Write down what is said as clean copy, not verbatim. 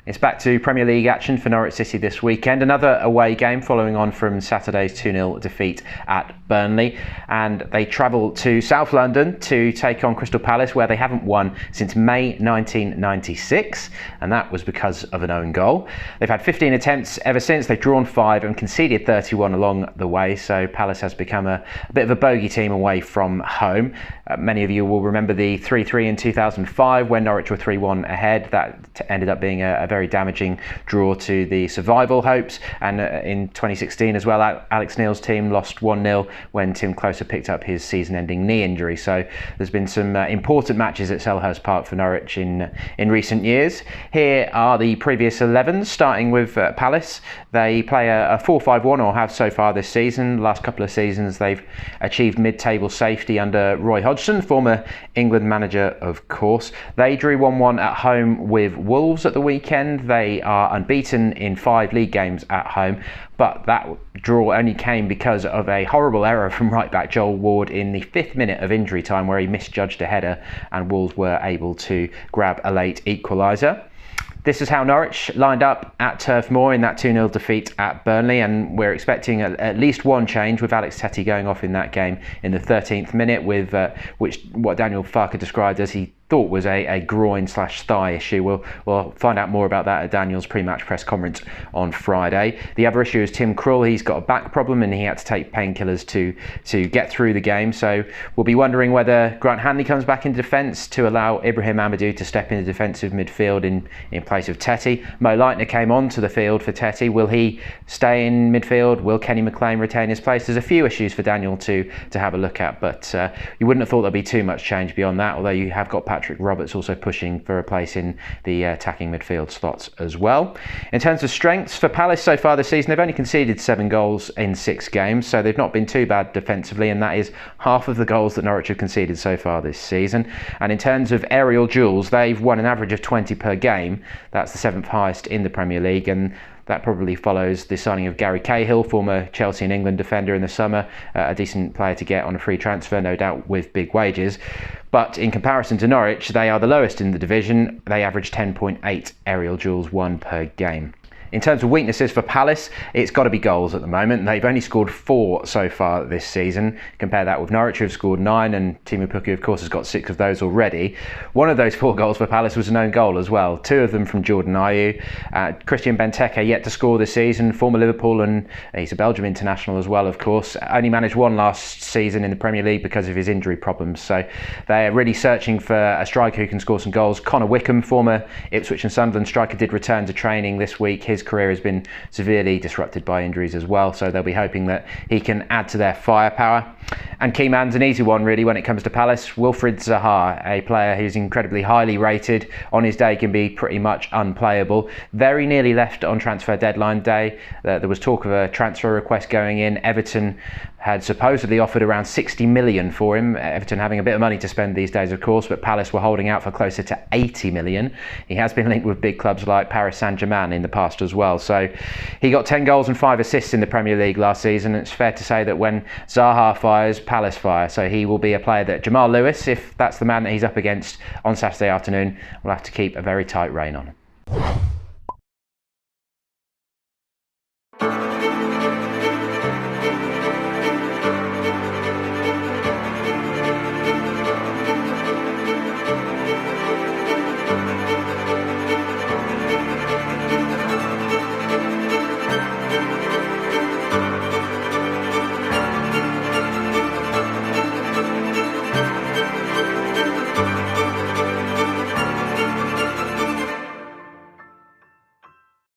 It's back to Premier League action for Norwich City this weekend. Another away game following on from Saturday's 2-0 defeat at Burnley. And they travel to South London to take on Crystal Palace, where they haven't won since May 1996. And that was because of an own goal. They've had 15 attempts ever since. They've drawn 5 and conceded 31 along the way. So Palace has become a bit of a bogey team away from home. Many of you will remember the 3-3 in 2005 when Norwich were 3-1 ahead. That ended up being a very damaging draw to the survival hopes. And in 2016 as well, Alex Neil's team lost 1-0 when Tim Closer picked up his season-ending knee injury. So there's been some important matches at Selhurst Park for Norwich in recent years. Here are the previous 11s, starting with Palace. They play a 4-5-1, or have so far this season. The last couple of seasons they've achieved mid-table safety under Roy Hodgson, former England manager of course. They drew 1-1 at home with Wolves at the weekend. They are unbeaten in 5 league games at home, but that draw only came because of a horrible error from right-back Joel Ward in the 5th minute of injury time, where he misjudged a header and Wolves were able to grab a late equaliser. This is how Norwich lined up at Turf Moor in that 2-0 defeat at Burnley, and we're expecting at least one change, with Alex Tettey going off in that game in the 13th minute with what Daniel Farke described as he thought was a groin/thigh issue. We'll find out more about that at Daniel's pre-match press conference on Friday. The other issue is Tim Krul. He's got a back problem and he had to take painkillers to get through the game. So we'll be wondering whether Grant Hanley comes back into defence to allow Ibrahim Amadou to step into defensive midfield in place of Tettey. Mo Leitner came onto the field for Tettey. Will he stay in midfield? Will Kenny McLean retain his place? There's a few issues for Daniel to have a look at, but you wouldn't have thought there'd be too much change beyond that, although you have got Patrick Roberts also pushing for a place in the attacking midfield slots as well. In terms of strengths for Palace so far this season, they've only conceded 7 goals in 6 games, so they've not been too bad defensively, and that is half of the goals that Norwich have conceded so far this season. And in terms of aerial duels, they've won an average of 20 per game. That's the 7th highest in the Premier League, and that probably follows the signing of Gary Cahill, former Chelsea and England defender, in the summer. A decent player to get on a free transfer, no doubt with big wages. But in comparison to Norwich, they are the lowest in the division. They average 10.8 aerial duels won per game. In terms of weaknesses for Palace, it's got to be goals at the moment. They've only scored 4 so far this season. Compare that with Norwich, who have scored 9, and Timu Puku, of course, has got 6 of those already. One of those 4 goals for Palace was an own goal as well, 2 of them from Jordan Ayew. Christian Benteke yet to score this season, former Liverpool, and he's a Belgium international as well, of course. Only managed 1 last season in the Premier League because of his injury problems, so they're really searching for a striker who can score some goals. Connor Wickham, former Ipswich and Sunderland striker, did return to training this week. His career has been severely disrupted by injuries as well, so they'll be hoping that he can add to their firepower. And key man's an easy one really when it comes to Palace. Wilfried Zaha, a player who's incredibly highly rated, on his day can be pretty much unplayable. Very nearly left on transfer deadline day. There was talk of a transfer request going in. Everton had supposedly offered around 60 million for him. Everton having a bit of money to spend these days, of course, but Palace were holding out for closer to 80 million. He has been linked with big clubs like Paris Saint-Germain in the past as well. So he got 10 goals and 5 assists in the Premier League last season. It's fair to say that when Zaha fires, Palace fire. So he will be a player that Jamal Lewis, if that's the man that he's up against on Saturday afternoon, will have to keep a very tight rein on.